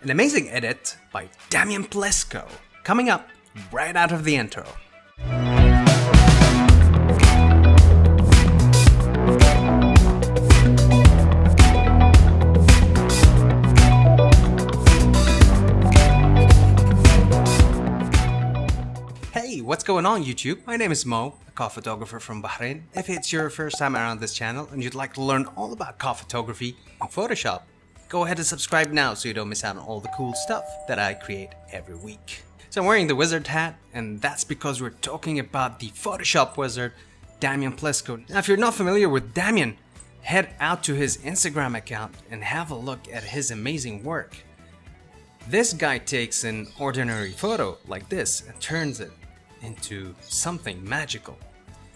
An amazing edit by Damian Plisko, coming up right out of the intro. Hey, what's going on YouTube? My name is Mo, a car photographer from Bahrain. If it's your first time around this channel and you'd like to learn all about car photography and Photoshop, go ahead and subscribe now so you don't miss out on all the cool stuff that I create every week. So I'm wearing the wizard hat, and that's because we're talking about the Photoshop wizard, Damian Plisko. Now if you're not familiar with Damian, head out to his Instagram account and have a look at his amazing work. This guy takes an ordinary photo like this and turns it into something magical.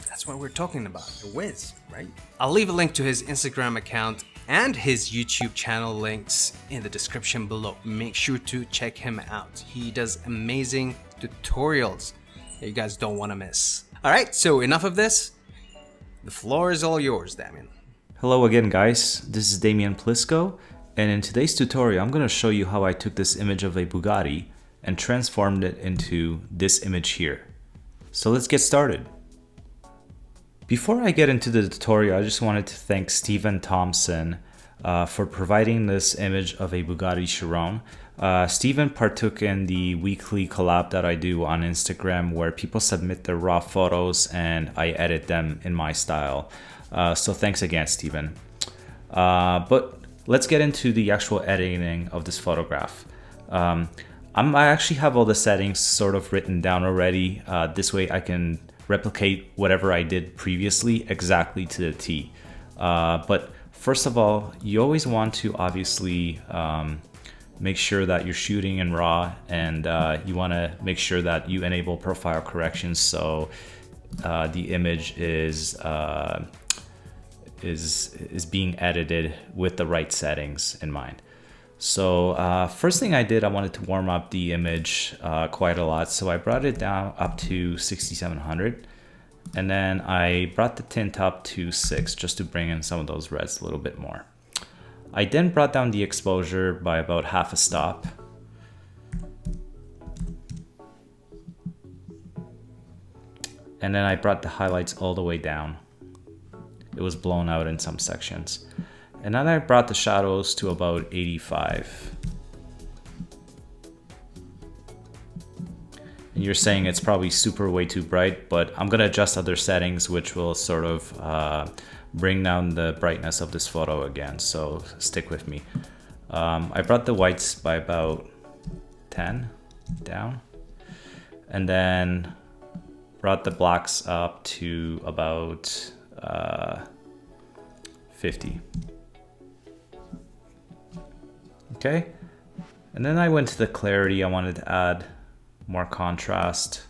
That's what we're talking about, the whiz, right? I'll leave a link to his Instagram account and his YouTube channel links in the description below. Make sure to check him out. He does amazing tutorials that you guys don't want to miss. Alright, so enough of this. The floor is all yours, Damian. Hello again guys, this is Damian Plisko, and in today's tutorial I'm going to show you how I took this image of a Bugatti and transformed it into this image here. So let's get started. Before I get into the tutorial, I just wanted to thank Stephen Thompson for providing this image of a Bugatti Chiron. Stephen partook in the weekly collab that I do on Instagram where people submit their raw photos and I edit them in my style. So thanks again, Stephen. But let's get into the actual editing of this photograph. I actually have all the settings sort of written down already. This way I can replicate whatever I did previously exactly to the T. But first of all, you always want to obviously make sure that you're shooting in RAW, and you want to make sure that you enable profile corrections so the image is being edited with the right settings in mind. So first thing I did, I wanted to warm up the image quite a lot. So I brought it down up to 6700, and then I brought the tint up to 6 just to bring in some of those reds a little bit more. I then brought down the exposure by about half a stop. And then I brought the highlights all the way down. It was blown out in some sections. And then I brought the shadows to about 85. And you're saying it's probably super way too bright, but I'm gonna adjust other settings which will sort of bring down the brightness of this photo again, so stick with me. I brought the whites by about 10 down, and then brought the blacks up to about 50. Okay, and then I went to the clarity. I wanted to add more contrast,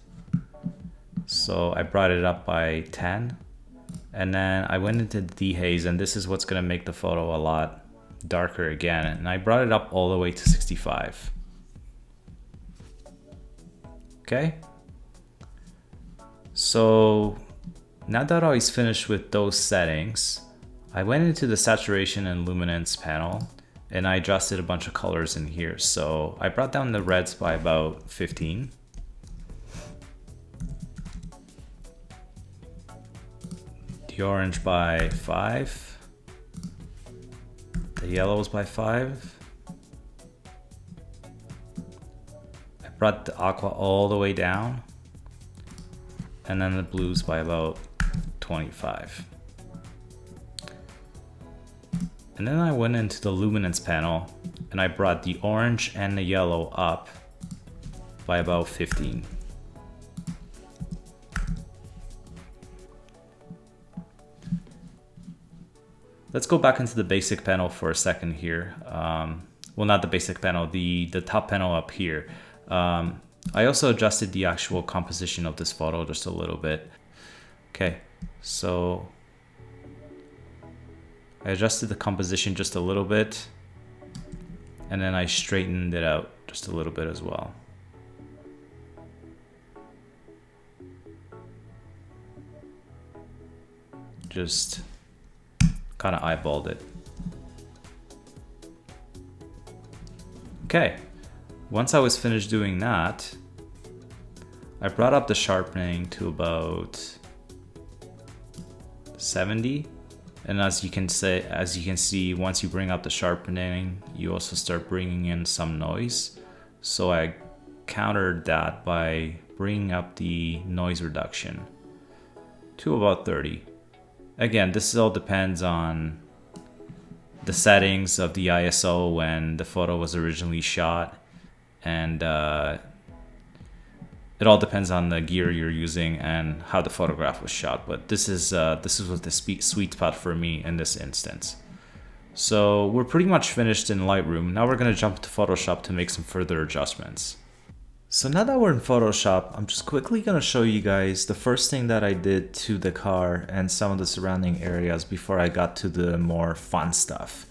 so I brought it up by 10, and then I went into the dehaze, and this is what's going to make the photo a lot darker again, and I brought it up all the way to 65. Okay, so now that I was finished with those settings, I went into the saturation and luminance panel and I adjusted a bunch of colors in here. So I brought down the reds by about 15. The orange by 5. The yellows by 5. I brought the aqua all the way down. And then the blues by about 25. And then I went into the luminance panel and I brought the orange and the yellow up by about 15. Let's go back into the basic panel for a second here. Well, not the basic panel, the top panel up here. I also adjusted the actual composition of this photo just a little bit. Okay, so I adjusted the composition just a little bit, and then I straightened it out just a little bit as well. Just kind of eyeballed it. Okay, once I was finished doing that, I brought up the sharpening to about 70. And as you can see, once you bring up the sharpening, you also start bringing in some noise. So I countered that by bringing up the noise reduction to about 30. Again, this all depends on the settings of the ISO when the photo was originally shot, and it all depends on the gear you're using and how the photograph was shot. But this is what the sweet spot for me in this instance. So we're pretty much finished in Lightroom. Now we're gonna jump to Photoshop to make some further adjustments. So now that we're in Photoshop, I'm just quickly gonna show you guys the first thing that I did to the car and some of the surrounding areas before I got to the more fun stuff.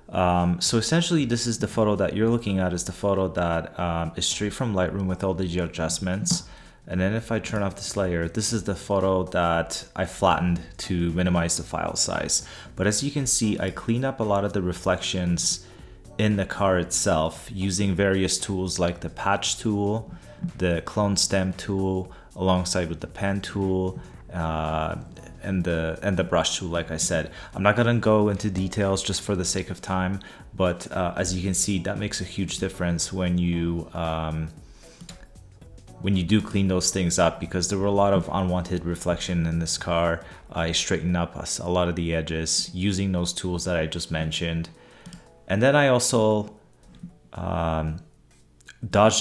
So essentially, this is the photo that you're looking at, is the photo that is straight from Lightroom with all the adjustments. And then if I turn off this layer, this is the photo that I flattened to minimize the file size. But as you can see, I cleaned up a lot of the reflections in the car itself using various tools like the patch tool, the clone stem tool, alongside with the pen tool, and the brush tool. Like I said, I'm not gonna go into details just for the sake of time, but as you can see, that makes a huge difference when you do clean those things up, because there were a lot of unwanted reflection in this car. I straightened up a lot of the edges using those tools that I just mentioned. And then I also dodged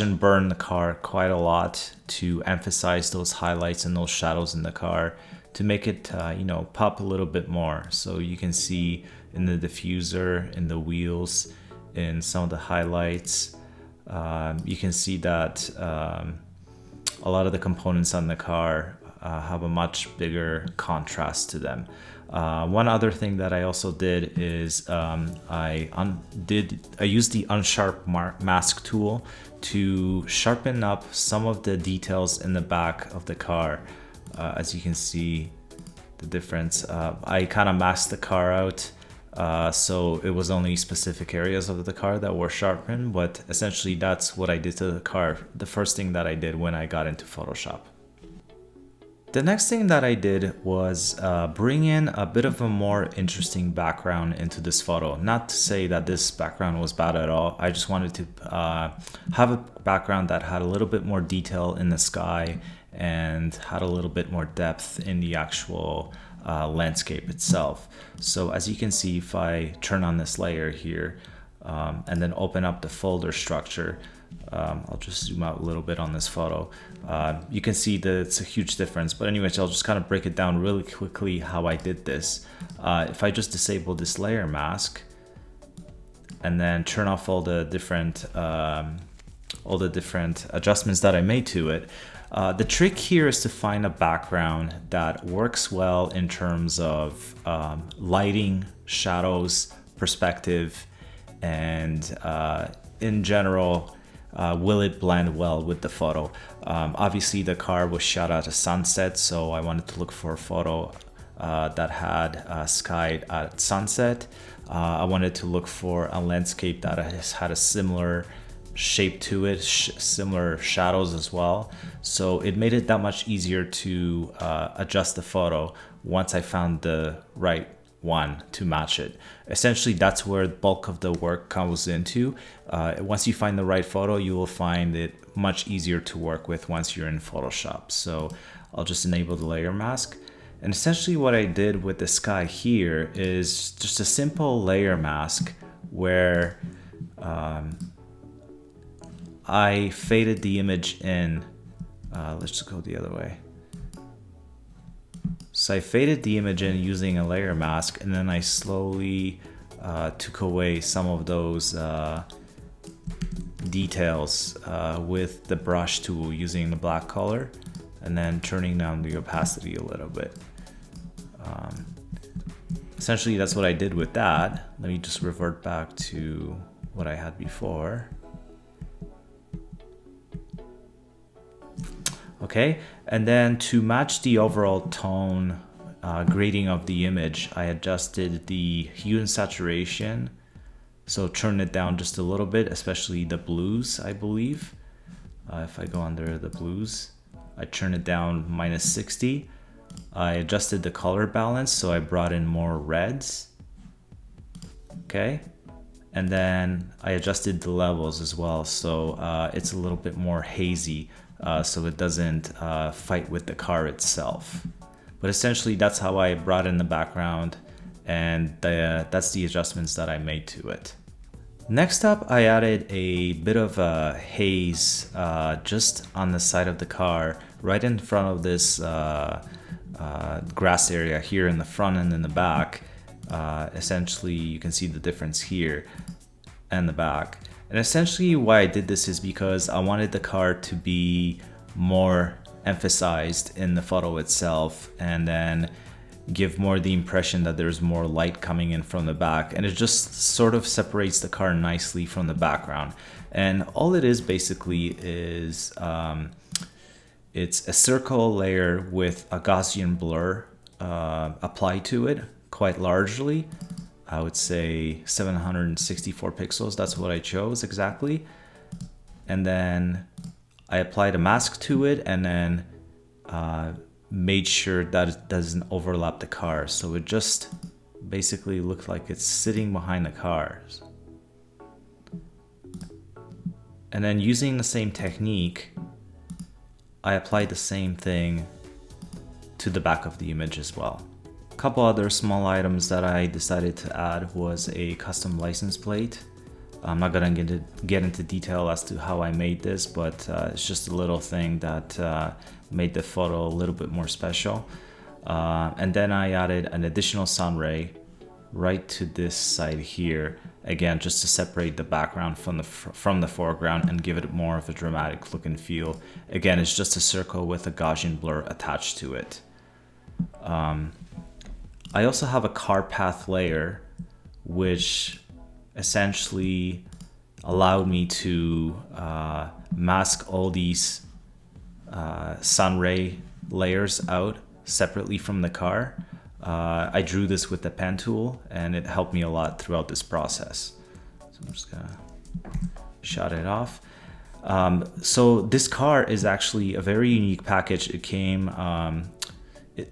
and burned the car quite a lot to emphasize those highlights and those shadows in the car to make it pop a little bit more. So you can see in the diffuser, in the wheels, in some of the highlights, you can see that a lot of the components on the car have a much bigger contrast to them. One other thing that I also did is I used the unsharp mask tool to sharpen up some of the details in the back of the car. As you can see the difference, I kind of masked the car out, so it was only specific areas of the car that were sharpened, but essentially that's what I did to the car, the first thing that I did when I got into Photoshop. The next thing that I did was bring in a bit of a more interesting background into this photo. Not to say that this background was bad at all, I just wanted to have a background that had a little bit more detail in the sky and had a little bit more depth in the actual landscape itself. So as you can see, if I turn on this layer here and then open up the folder structure, I'll just zoom out a little bit on this photo. You can see that it's a huge difference, but anyways, I'll just kind of break it down really quickly how I did this. If I just disable this layer mask and then turn off all the different adjustments that I made to it, the trick here is to find a background that works well in terms of lighting, shadows, perspective, and in general, will it blend well with the photo. Obviously the car was shot at a sunset, so I wanted to look for a photo that had sky at sunset. I wanted to look for a landscape that has had a similar shape to it, similar shadows as well. So it made it that much easier to adjust the photo once I found the right one to match it. Essentially, that's where the bulk of the work comes into. Once you find the right photo, you will find it much easier to work with once you're in Photoshop. So I'll just enable the layer mask. And essentially what I did with the sky here is just a simple layer mask where I faded the image in. Let's just go the other way. So I faded the image in using a layer mask, and then I slowly took away some of those details with the brush tool using the black color, and then turning down the opacity a little bit. Essentially, that's what I did with that. Let me just revert back to what I had before. Okay, and then to match the overall tone grading of the image, I adjusted the hue and saturation So turn it down just a little bit, especially the blues, I believe. If I go under the blues, I turn it down -60. I adjusted the color balance, so I brought in more reds. Okay. And then I adjusted the levels as well, so it's a little bit more hazy, so it doesn't fight with the car itself. But essentially that's how I brought in the background, and that's the adjustments that I made to it. Next up, I added a bit of a haze just on the side of the car, right in front of this grass area here in the front and in the back. Essentially, you can see the difference here and the back. And essentially why I did this is because I wanted the car to be more emphasized in the photo itself, and then give more the impression that there's more light coming in from the back, and it just sort of separates the car nicely from the background. And all it is basically is it's a circle layer with a Gaussian blur applied to it quite largely. I would say 764 pixels, that's what I chose exactly. And then I applied a mask to it, and then made sure that it doesn't overlap the car. So it just basically looks like it's sitting behind the cars. And then using the same technique, I applied the same thing to the back of the image as well. A couple other small items that I decided to add was a custom license plate. I'm not gonna get into detail as to how I made this, but it's just a little thing that made the photo a little bit more special. And then I added an additional sun ray right to this side here, again just to separate the background from the foreground and give it more of a dramatic look and feel. Again, it's just a circle with a Gaussian blur attached to it. I also have a car path layer, which essentially allowed me to mask all these sun ray layers out separately from the car. I drew this with the pen tool, and it helped me a lot throughout this process. So I'm just gonna shut it off. So this car is actually a very unique package. It came,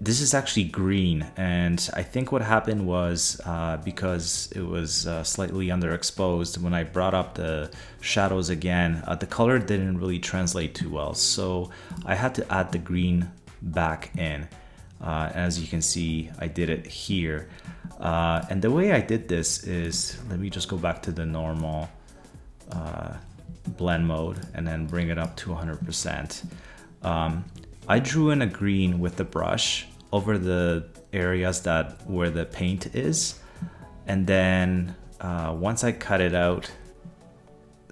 this is actually green, and I think what happened was because it was slightly underexposed, when I brought up the shadows again, the color didn't really translate too well. So I had to add the green back in. As you can see, I did it here. And the way I did this is, let me just go back to the normal blend mode and then bring it up to 100%. I drew in a green with the brush over the areas where the paint is, and then once I cut it out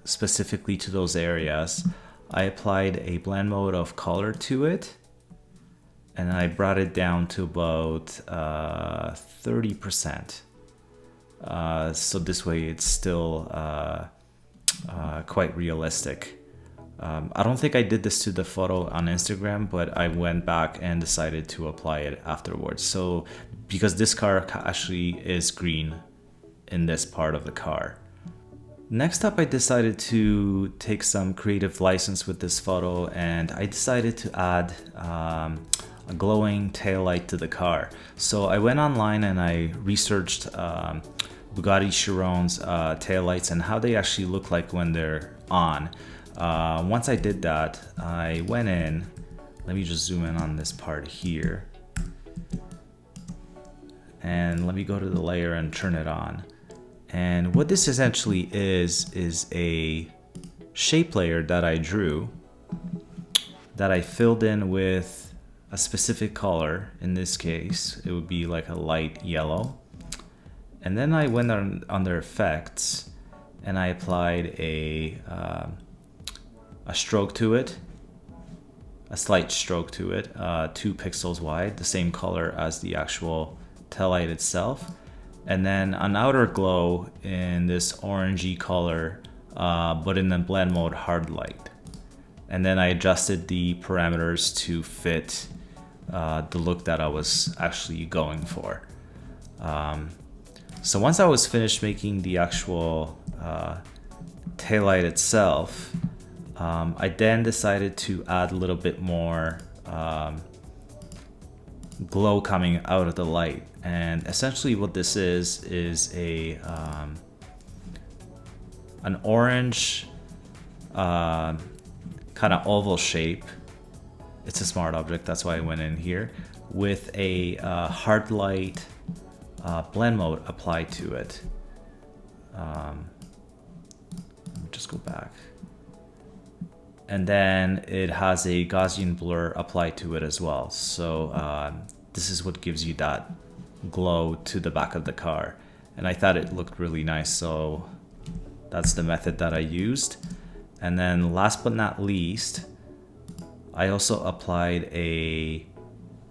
specifically to those areas, I applied a blend mode of color to it, and I brought it down to about 30%. So this way it's still quite realistic. I don't think I did this to the photo on Instagram, but I went back and decided to apply it afterwards. So because this car actually is green in this part of the car. Next up, I decided to take some creative license with this photo, and I decided to add a glowing taillight to the car. So I went online and I researched Bugatti Chiron's taillights and how they actually look like when they're on. Once I did that, I went in, let me just zoom in on this part here, and let me go to the layer and turn it on. And what this essentially is a shape layer that I drew, that I filled in with a specific color. In this case, it would be like a light yellow. And then I went under effects and I applied a stroke to it, a slight stroke to it, 2 pixels wide, the same color as the actual taillight itself. And then an outer glow in this orangey color, but in the blend mode hard light. And then I adjusted the parameters to fit the look that I was actually going for. So once I was finished making the actual taillight itself, I then decided to add a little bit more glow coming out of the light. And essentially what this is a an orange kind of oval shape. It's a smart object, that's why I went in here, with a hard light blend mode applied to it. Let me just go back. And then it has a Gaussian blur applied to it as well. So this is what gives you that glow to the back of the car. And I thought it looked really nice, so that's the method that I used. And then last but not least, I also applied a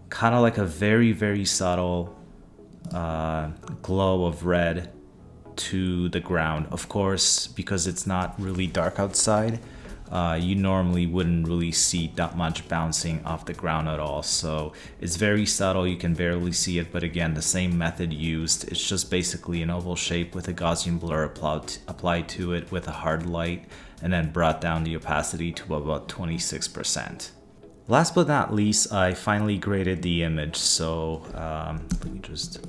kind of like a very subtle glow of red to the ground. Of course, because it's not really dark outside, you normally wouldn't really see that much bouncing off the ground at all. So it's very subtle, you can barely see it, but again, the same method used. It's just basically an oval shape with a Gaussian blur applied to it with a hard light, and then brought down the opacity to about 26%. Last but not least, I finally graded the image. So let me just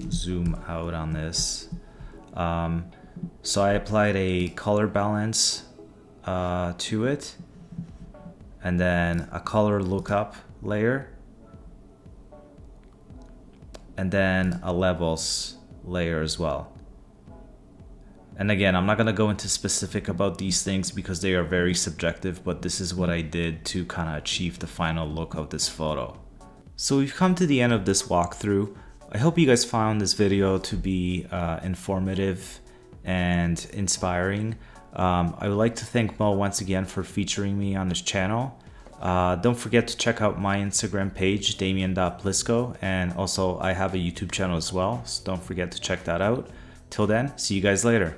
zoom out on this. So I applied a color balance to it, and then a color lookup layer, and then a levels layer as well. And again, I'm not going to go into specific about these things because they are very subjective, but this is what I did to kind of achieve the final look of this photo. So we've come to the end of this walkthrough. I hope you guys found this video to be informative and inspiring. I would like to thank Mo once again for featuring me on his channel. Don't forget to check out my Instagram page, Damian.Plisko, and also I have a YouTube channel as well, so don't forget to check that out. Till then, see you guys later.